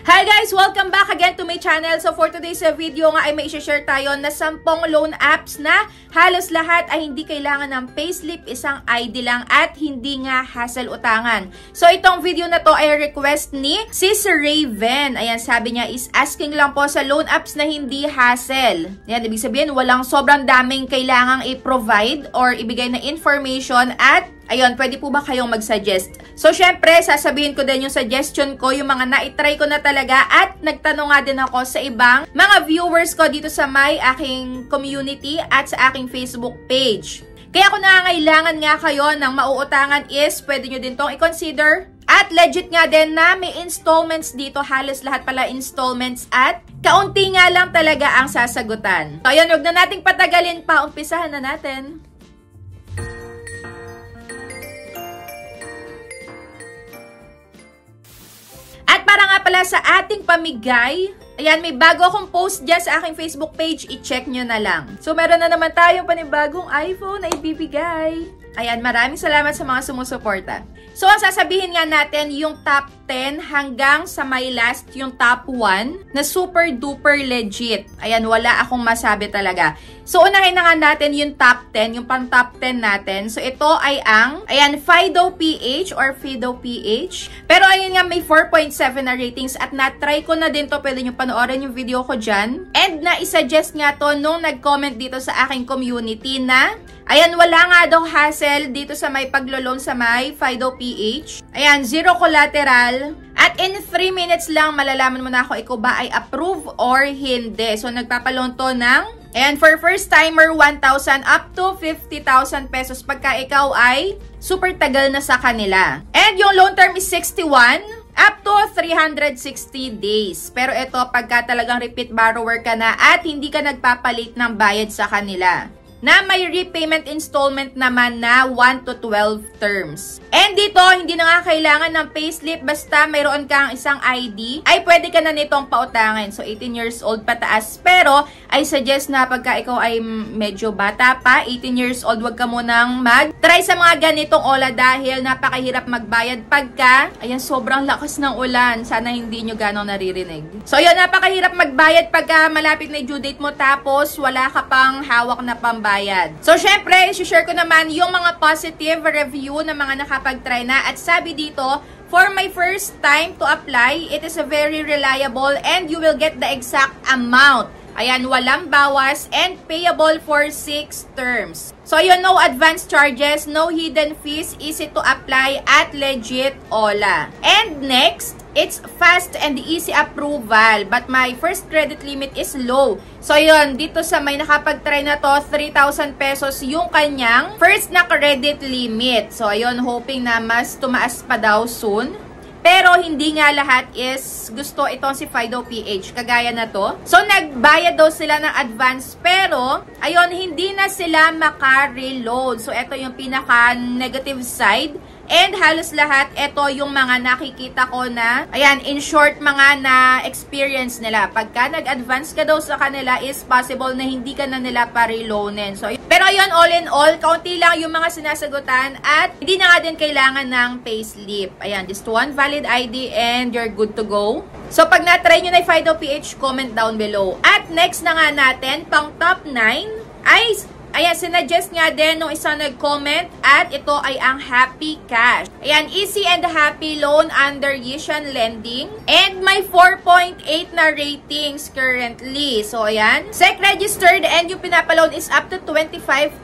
Hi guys! Welcome back again to my channel. So for today's video nga ay may i-share tayo na 10 loan apps na halos lahat ay hindi kailangan ng payslip, isang ID lang at hindi nga hassle utangan. So itong video na to ay request ni Sis Raven. Ayan, sabi niya is asking lang po sa loan apps na hindi hassle. Ayan, ibig sabihin walang sobrang daming kailangang i-provide or ibigay na information at ayun, pwede po ba kayong mag-suggest? So, syempre, sasabihin ko din yung suggestion ko, yung mga na-try ko na talaga at nagtanong nga din ako sa ibang mga viewers ko dito sa may aking community at sa aking Facebook page. Kaya kung nangangailangan nga kayo ng mauutangan is, pwede nyo din tong i-consider. At legit nga din na may installments dito, halos lahat pala installments at kaunti nga lang talaga ang sasagutan. So, ayun, huwag na nating patagalin pa, umpisahan na natin. At para nga pala sa ating pamigay, ayan, may bago akong post dyan sa aking Facebook page, i-check nyo na lang. So, meron na naman tayong panibagong iPhone na ibibigay. Ayan, maraming salamat sa mga sumusuporta. So, ang sasabihin nga natin yung top 10 hanggang sa may last yung top 1 na super duper legit. Ayan, wala akong masabi talaga. So, unahin na nga natin yung top 10, yung pang top 10 natin. So, ito ay ang, ayan, Fido PH or Fido PH. Pero ayun nga, may 4.7 na ratings at na-try ko na din to. Pwede nyo panoorin yung video ko dyan. And na-suggest nga to nung nag-comment dito sa aking community na ayan, wala nga daw hassle dito sa may paglo-loan sa may Fido PH. Ayan, zero collateral. At in 3 minutes lang, malalaman mo na kung ikaw ba ay approve or hindi. So, nagpapaloan to ng, ayan, for first timer, 1,000 up to 50,000 pesos pagka ikaw ay super tagal na sa kanila. And yung loan term is 61 up to 360 days. Pero ito, pagka talagang repeat borrower ka na at hindi ka nagpapalit ng bayad sa kanila, na may repayment installment naman na 1 to 12 terms. And dito, hindi na nga kailangan ng payslip, basta mayroon kang isang ID, ay pwede ka na nitong pautangin. So, 18 years old pataas. Pero, I suggest na pagka ikaw ay medyo bata pa, 18 years old, wag ka munang mag-try sa mga ganitong ola dahil napakahirap magbayad pagka, ayan, sobrang lakas ng ulan. Sana hindi nyo ganong naririnig. So, yun, napakahirap magbayad pagka malapit na due date mo tapos wala ka pang hawak na pambayad. So, syempre, i-share ko naman yung mga positive review ng mga nakapag-try na. At sabi dito, for my first time to apply, it is a very reliable and you will get the exact amount. Ayan, walang bawas and payable for 6 terms. So, yun, no advance charges, no hidden fees, easy to apply at legit Ola. And next, it's fast and easy approval, but my first credit limit is low. So, yun, dito sa may nakapag-try na to, 3,000 pesos yung kanyang first na credit limit. So, ayun, hoping na mas tumaas pa daw soon. Pero hindi nga lahat is gusto itong si Fido PH. Kagaya na to. So, nagbayad daw sila ng advance. Pero, ayun, hindi na sila maka-reload. So, ito yung pinaka-negative side. And halos lahat, ito yung mga nakikita ko na, ayan, in short, mga na-experience nila. Pagka nag-advance ka daw sa kanila, is possible na hindi ka na nila pa-reloanin. So, pero ayun, all in all, kaunti lang yung mga sinasagutan at hindi na nga din kailangan ng payslip. Ayan, just one valid ID and you're good to go. So, pag na-try nyo na yung Fido PH, comment down below. At next na nga natin, pang top 9, ay ayan, sinuggest nga din nung isang nag-comment at ito ay ang Happy Cash. Ayan, easy and happy loan under Yishan Lending. And may 4.8 na ratings currently. So, ayan. SEC registered and yung pinapaloan is up to 25,000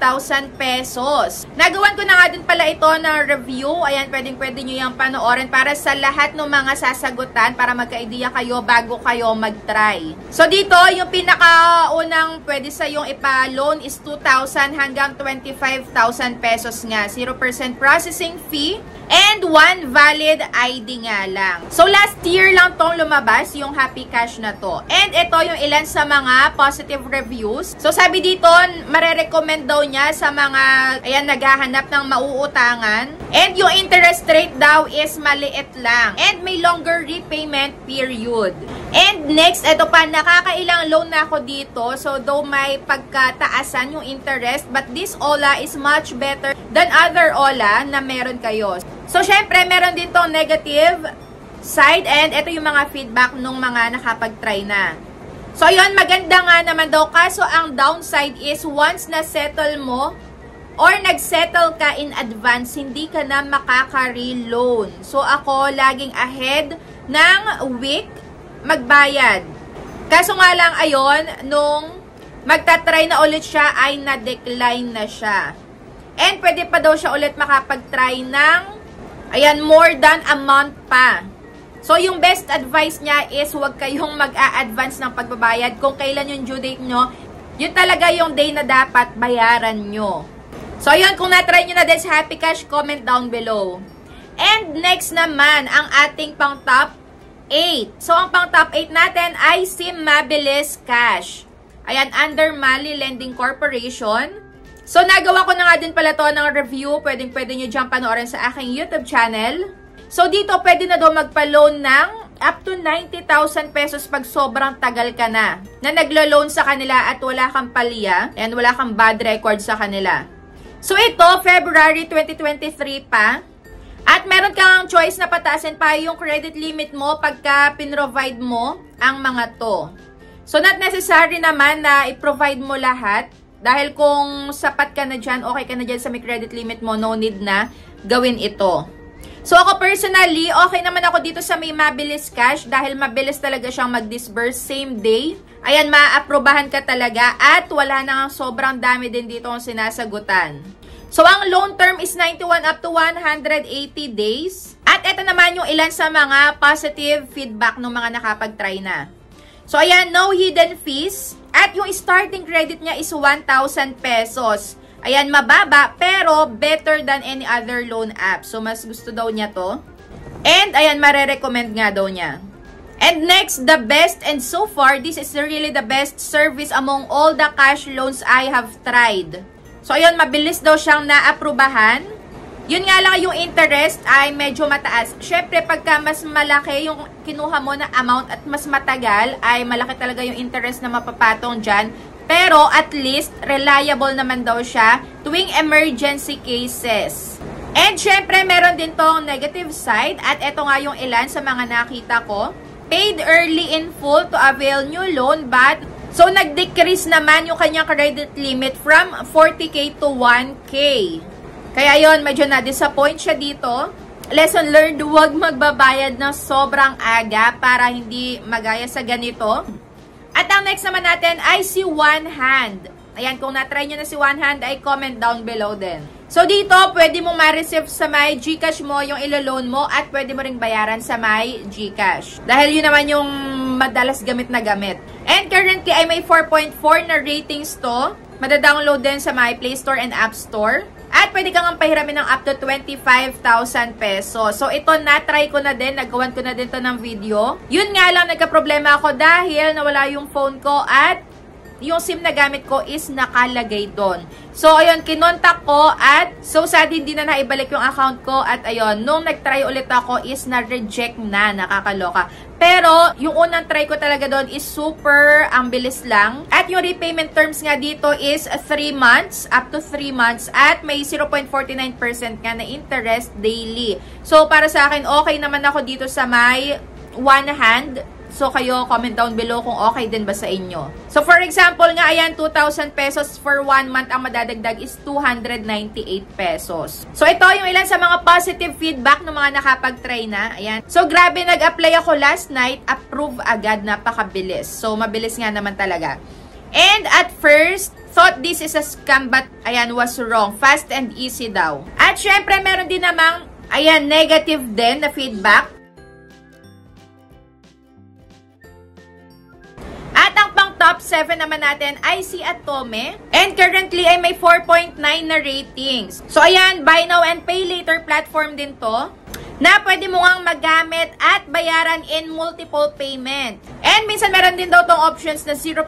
pesos. Nagawan ko na nga din pala ito na review. Ayan, pwedeng-pwede nyo yung panoorin para sa lahat ng mga sasagutan para magka-idea kayo bago kayo mag-try. So, dito, yung pinakaunang pwede sa yung ipa-loan is 2,000 hanggang 25,000 pesos nga. 0% processing fee and 1 valid ID nga lang. So, last year lang tong lumabas yung Happy Cash na to. And ito yung ilan sa mga positive reviews. So, sabi dito, marerecommend daw niya sa mga, ayan, naghahanap ng mauutangan. And yung interest rate daw is maliit lang. And may longer repayment period. And next, ito pa, nakakailang loan na ako dito. So, though may pagkataasan yung interest, but this Ola is much better than other Ola na meron kayo. So, syempre, meron din tong negative side. And ito yung mga feedback nung mga nakapag-try na. So, yun, maganda nga naman daw. Kaso, ang downside is once na-settle mo or nag-settle ka in advance, hindi ka na makaka-reloan. So, ako, laging ahead ng week magbayad. Kaso nga lang, ayon, nung magta-try na ulit siya, ay na-decline na siya. And pwede pa daw siya ulit makapag-try ng, ayan, more than a month pa. So, yung best advice niya is huwag kayong mag-a-advance ng pagbabayad. Kung kailan yung due date nyo, yun talaga yung day na dapat bayaran nyo. So, ayun, kung na-try nyo na din sa Happy Cash, comment down below. And next naman, ang ating pang top 8. So, ang pang top 8 natin ay si Mabilis Cash. Ayan, under Mali Lending Corporation. So, nagawa ko na nga din pala to ng review. Pwede nyo dyan panoorin sa aking YouTube channel. So, dito pwede na daw magpa-loan ng up to 90,000 pesos pag sobrang tagal ka na naglo-loan sa kanila at wala kang palya and wala kang bad record sa kanila. So, ito, February 2023 pa. At meron kang choice na pataasin pa yung credit limit mo pagka pinrovide mo ang mga to. So, not necessary naman na i-provide mo lahat. Dahil kung sapat ka na dyan, okay ka na dyan sa may credit limit mo, no need na gawin ito. So, ako personally, okay naman ako dito sa may Mabilis Cash dahil mabilis talaga siyang mag-disburse same day. Ayan, ma-aprobahan ka talaga at wala nang sobrang dami din dito ang sinasagutan. So, ang loan term is 91 up to 180 days. At ito naman yung ilan sa mga positive feedback ng mga nakapag-try na. So, ayan, no hidden fees. At yung starting credit niya is 1,000 pesos. Ayan, mababa, pero better than any other loan app. So, mas gusto daw niya to. And, ayan, marerecommend nga daw niya. And next, the best, and so far, this is really the best service among all the cash loans I have tried. So, ayan, mabilis daw siyang naaprubahan. Yun nga lang, yung interest ay medyo mataas. Syempre, pagka mas malaki yung kinuha mo na amount at mas matagal, ay malaki talaga yung interest na mapapatong dyan. Pero, at least, reliable naman daw siya tuwing emergency cases. And, syempre, meron din tong negative side. At eto nga yung ilan sa mga nakita ko. Paid early in full to avail new loan, but so, nag-decrease naman yung kanyang credit limit from 40K to 1K. Kaya yon, medyo na-disappoint siya dito. Lesson learned, huwag magbabayad ng sobrang aga para hindi magaya sa ganito. At ang next naman natin ay si One Hand. Ayan, kung na-try nyo na si One Hand, ay comment down below din. So, dito, pwede mong ma-receive sa my Gcash mo yung ilo-loan mo at pwede mo ring bayaran sa my Gcash. Dahil yun naman yung madalas gamit na gamit. And currently, ay may 4.4 na ratings to. Madadownload din sa my Play Store and App Store. At pwede kang pahiramin ng up to 25,000 pesos. So, ito na-try ko na din. Nagawan ko na din to ng video. Yun nga lang, nagka-problema ako dahil nawala yung phone ko at yung SIM na gamit ko is nakalagay doon. So, ayun, kinontak ko at so sad hindi na naibalik yung account ko at ayun, nung nag-try ulit ako is na-reject na, nakakaloka. Pero, yung unang try ko talaga doon is super ang bilis lang. At yung repayment terms nga dito is 3 months, up to 3 months. At may 0.49% nga na interest daily. So, para sa akin, okay naman ako dito sa may One Hand. So, kayo, comment down below kung okay din ba sa inyo. So, for example nga, ayan, 2,000 pesos for 1 month ang madadagdag is 298 pesos. So, ito yung ilan sa mga positive feedback ng mga nakapag-try na. Ayan. So, grabe, nag-apply ako last night. Approve agad, napakabilis. So, mabilis nga naman talaga. And at first, thought this is a scam but, ayan, was wrong. Fast and easy daw. At syempre, meron din namang, ayan, negative din na feedback. Top 7 naman natin ay si Atome. And currently ay may 4.9 na ratings. So ayan, buy now and pay later platform din to na pwede mo ngang magamit at bayaran in multiple payment. And minsan meron din daw tong options na 0%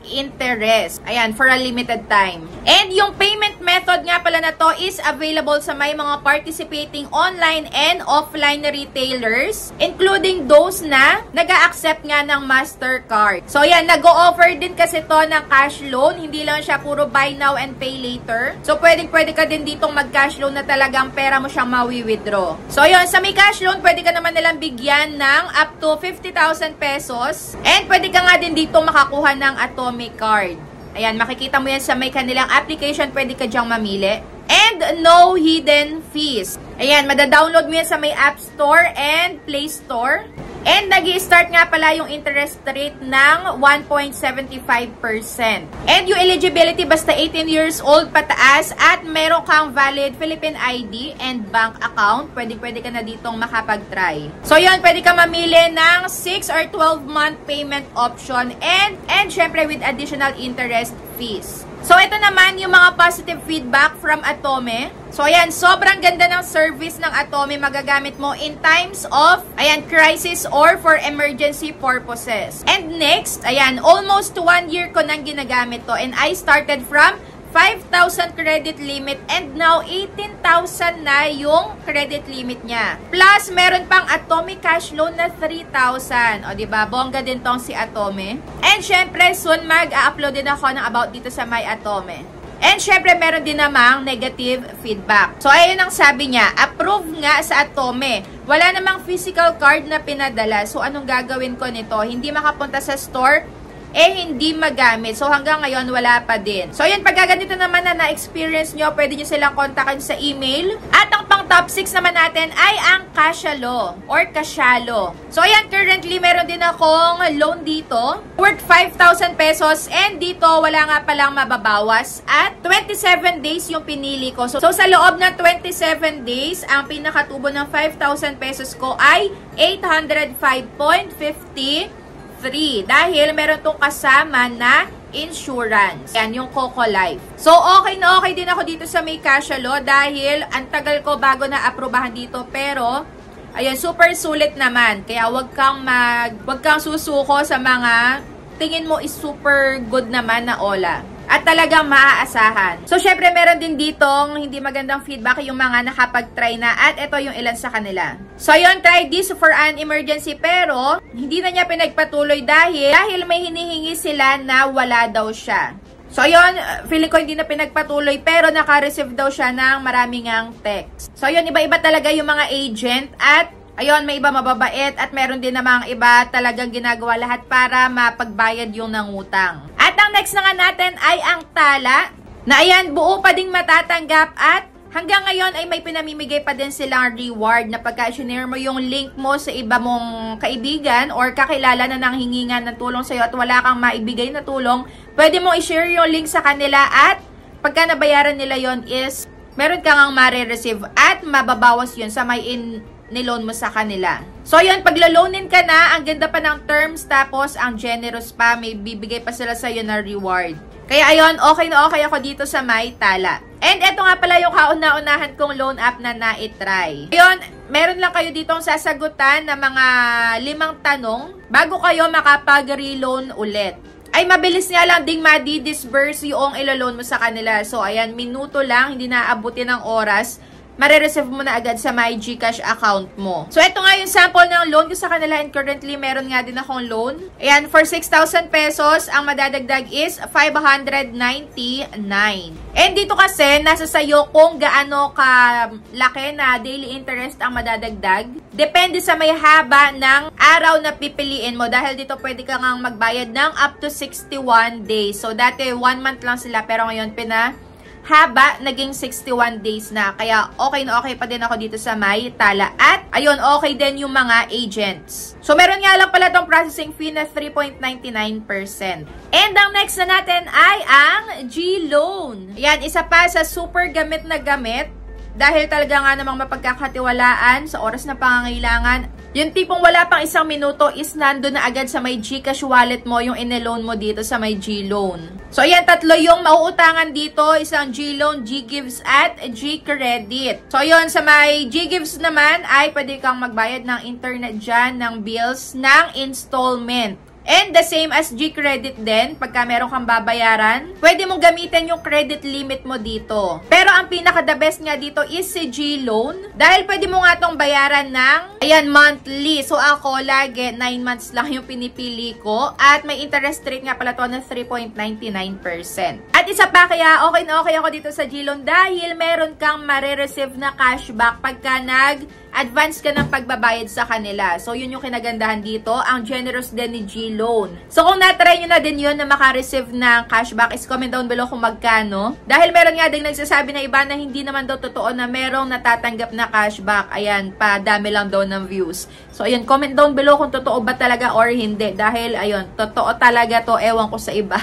interest. Ayan, for a limited time. And yung payment method nga pala na to is available sa may mga participating online and offline retailers, including those na nag-a-accept nga ng Mastercard. So ayan, nag-o-offer din kasi to ng cash loan. Hindi lang siya puro buy now and pay later. So pwede ka din ditong mag-cash loan na talagang pera mo siyang mawi-withdraw. So yun, sa may cash loan, pwede ka naman nilang bigyan ng up to 50,000 pesos. And pwede ka nga din dito makakuha ng Atome card. Ayan, makikita mo yan sa may kanilang application. Pwede ka dyang mamili. And no hidden fees. Ayan, madadownload mo yan sa may App Store and Play Store. And nag-i-start nga pala yung interest rate ng 1.75%. And yung eligibility basta 18 years old pataas at meron kang valid Philippine ID and bank account, pwede ka na ditong makapag-try. So yun, pwede ka mamili ng 6 or 12-month payment option and syempre with additional interest fees. So, ito naman yung mga positive feedback from Atome. So, ayan, sobrang ganda ng service ng Atome. Magagamit mo in times of, ayan, crisis or for emergency purposes. And next, ayan, almost 1 year ko nang ginagamit to. And I started from 5,000 credit limit and now 18,000 na yung credit limit niya. Plus, meron pang Atome cash loan na 3,000. O, diba? Bongga din tong si Atome. And syempre, soon mag-a-upload din ako ng about dito sa My Atome. And syempre, meron din namang negative feedback. So, ayun ang sabi niya, approve nga sa Atome. Wala namang physical card na pinadala. So, anong gagawin ko nito? Hindi makapunta sa store, hindi magamit. So, hanggang ngayon, wala pa din. So, yun, pag ganito naman na na-experience nyo, pwede nyo silang kontakin sa email. At ang pang top 6 naman natin ay ang Cashalo or Cashalo. So, ayan, currently, meron din akong loan dito worth 5,000 pesos and dito, wala nga palang mababawas at 27 days yung pinili ko. So, sa loob ng 27 days, ang pinakatubo ng 5,000 pesos ko ay 805.50 dahil meron tong kasama na insurance. Yan, yung Coco Life. So, okay na okay din ako dito sa may Cashalo dahil ang tagal ko bago na aprobahan dito. Pero, ayun, super sulit naman. Kaya wag kang susuko sa mga tingin mo is super good naman na Ola. At talagang maaasahan. So, syempre, meron din ditong hindi magandang feedback yung mga nakapag-try na at ito yung ilan sa kanila. So, yun, try this for an emergency pero hindi na niya pinagpatuloy dahil may hinihingi sila na wala daw siya. So, yun, feeling ko hindi na pinagpatuloy pero naka-receive daw siya ng maraming ang text. So, yun, iba-iba talaga yung mga agent at ayun, may iba mababait at meron din namang iba talagang ginagawa lahat para mapagbayad yung nangutang. At ang next na nga natin ay ang Tala na ayan, buo pa ding matatanggap at hanggang ngayon ay may pinamimigay pa din silang reward na pagka-share mo yung link mo sa iba mong kaibigan or kakilala na nanghingingan ng tulong sa'yo at wala kang maibigay na tulong, pwede mo i-share yung link sa kanila at pagka nabayaran nila yon is meron kang ma-receive at mababawas yun sa may niloan mo sa kanila. So, yun, pag laloanin ka na, ang ganda pa ng terms, tapos ang generous pa, may bibigay pa sila sa'yo na reward. Kaya, ayun, okay na okay ako dito sa My Tala. And eto nga pala yung kauna-unahan kong loan app na na-try. Ayun, meron lang kayo ditong sasagutan na mga 5 tanong bago kayo makapag-reloan ulit. Ay, mabilis nga lang ding madi-disburse yung ilo-loan mo sa kanila. So, ayan, minuto lang, hindi naaabutin ng oras. Mare-receive mo na agad sa my GCash account mo. So, ito nga yung sample ng loan ko sa kanila and currently, meron nga din akong loan. Ayan, for 6,000 pesos, ang madadagdag is 599. And dito kasi, nasa sayo kung gaano kalaki na daily interest ang madadagdag. Depende sa may haba ng araw na pipiliin mo. Dahil dito, pwede ka ngang magbayad ng up to 61 days. So, dati 1 month lang sila, pero ngayon, haba, naging 61 days na. Kaya okay na okay pa din ako dito sa My Tala. At ayun, okay din yung mga agents. So, meron nga lang pala tong processing fee na 3.99%. And ang next na natin ay ang G-Loan. Yan, isa pa sa super gamit na gamit. Dahil talaga nga namang mapagkakatiwalaan sa oras na pangangailangan. Yung tipong wala pang isang minuto is nando na agad sa may GCash wallet mo yung ine-loan mo dito sa may GLoan. So, ayan, tatlo yung mauutangan dito. Isang GLoan, GGives, at GCredit. So, yun, sa may GGives naman ay pwede kang magbayad ng internet dyan, ng bills, ng installment. And the same as GCredit din, pagka meron kang babayaran, pwede mong gamitin yung credit limit mo dito. Pero ang pinaka-the best nga dito is si GLoan. Dahil pwede mo nga itong bayaran ng, ayan, monthly. So ako, lagi, 9 months lang yung pinipili ko. At may interest rate nga pala to na 3.99%. At isa pa, kaya okay na okay ako dito sa GLoan dahil meron kang marireceive na cashback pagka advance ka ng pagbabayad sa kanila. So, yun yung kinagandahan dito. Ang generous din ni GLoan. So, kung natry nyo na din yun na makareceive ng cashback, is comment down below kung magkano. Dahil meron nga din nagsasabi na iba na hindi naman daw totoo na merong natatanggap na cashback. Ayan, padami lang daw ng views. So, ayan, comment down below kung totoo ba talaga or hindi. Dahil, ayun, totoo talaga to. Ewan ko sa iba.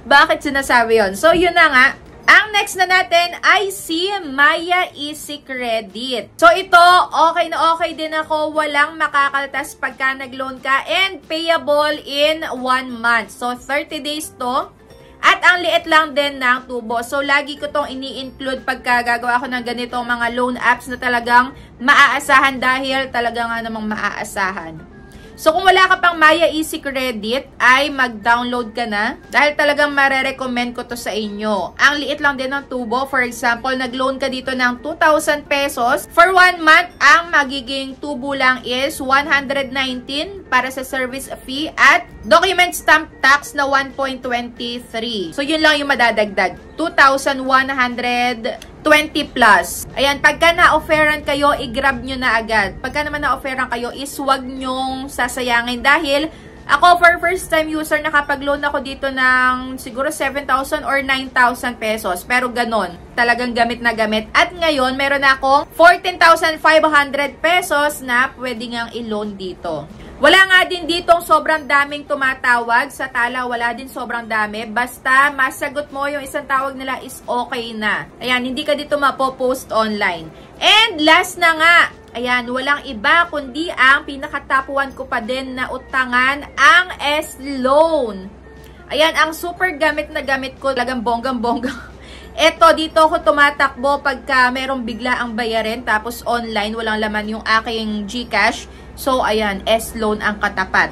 Bakit sinasabi yun? So, yun na nga. Ang next na natin ay si Maya Easy Credit. So ito, okay na okay din ako. Walang makakaltas pagka nag-loan ka and payable in 1 month. So 30 days to. At ang liit lang din ng tubo. So lagi ko tong ini-include pagka gagawa ako ng ganitong mga loan apps na talagang maaasahan dahil talaga nga namang maaasahan. So, kung wala ka pang Maya Easy Credit, ay mag-download ka na. Dahil talagang marerecommend ko to sa inyo. Ang liit lang din ng tubo. For example, nag-loan ka dito ng 2,000 pesos. For 1 month, ang magiging tubo lang is 119 para sa service fee at document stamp tax na 1.23. So, yun lang yung madadagdag. 2,120 plus. Ayan, pagka na-offeran kayo, i-grab nyo na agad. Pagka naman na-offeran kayo, is wag nyong sasayangin dahil ako, for first time user, nakapag-loan ako dito ng siguro 7,000 or 9,000 pesos. Pero ganon, talagang gamit na gamit. At ngayon, meron akong 14,500 pesos na pwede ngang i-loan dito. Wala nga din ditong sobrang daming tumatawag. Sa Tala, wala din sobrang dami. Basta masagot mo yung isang tawag nila is okay na. Ayan, hindi ka dito mapopost online. And last na nga, ayan, walang iba kundi ang pinakatapuan ko pa din na utangan, ang S-Loan. Ayan, ang super gamit na gamit ko. Talagang bonggang-bongga. Eto, dito ako tumatakbo pagka merong bigla ang bayarin. Tapos online, walang laman yung aking GCash. So, ayan, S-Loan ang katapat.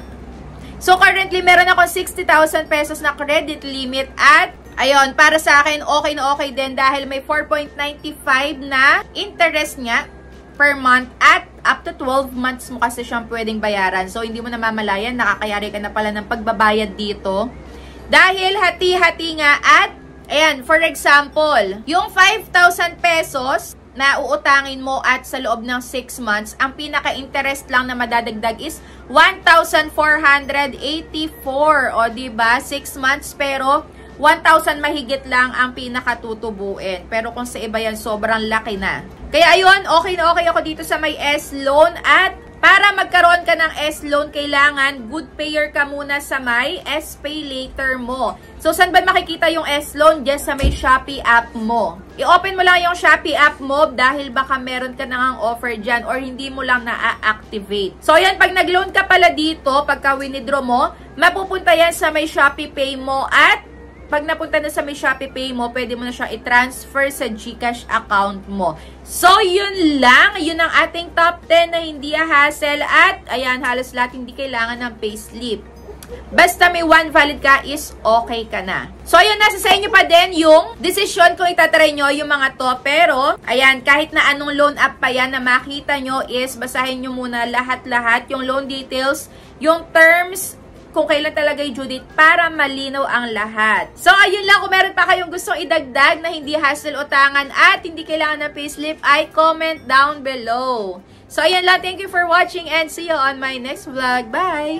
So, currently, meron akong 60,000 pesos na credit limit at, ayun, para sa akin, okay na okay din dahil may 4.95 na interest nga per month at up to 12 months mo kasi siyang pwedeng bayaran. So, hindi mo namamalayan, nakakayari ka na pala ng pagbabayad dito. Dahil hati-hati nga at, ayan, for example, yung 5,000 pesos na uutangin mo at sa loob ng 6 months, ang pinaka-interest lang na madadagdag is 1,484. O, diba? 6 months, pero 1,000 mahigit lang ang pinakatutubuin. Pero kung sa iba yan, sobrang laki na. Kaya ayun, okay na okay ako dito sa may S-Loan at para magkaroon ka ng S-Loan, kailangan good payer ka muna sa may S-Pay Later mo. So, saan ba makikita yung S-Loan? Diyan sa may Shopee app mo. I-open mo lang yung Shopee app mo dahil baka meron ka nang offer dyan or hindi mo lang na-activate. So, yan, pag nag-loan ka pala dito, pagka winidraw mo, mapupunta yan sa may Shopee Pay mo at pag napunta na sa may Shopee Pay mo, pwede mo na siya i-transfer sa GCash account mo. So, yun lang. Yun ang ating top 10 na hindi hassle. At, ayan, halos lahat hindi kailangan ng payslip. Basta may 1 valid ka is okay ka na. So, ayun, nasa sa inyo pa din yung decision kung itatry nyo yung mga to. Pero, ayan, kahit na anong loan app pa yan na makita nyo is basahin nyo muna lahat-lahat. Yung loan details, yung terms, kung kailan talaga yung due date para malinaw ang lahat. So, ayun lang. Kung meron pa kayong gustong idagdag na hindi hassle utangan at hindi kailangan ng payslip, ay comment down below. So, ayun lang. Thank you for watching and see you on my next vlog. Bye!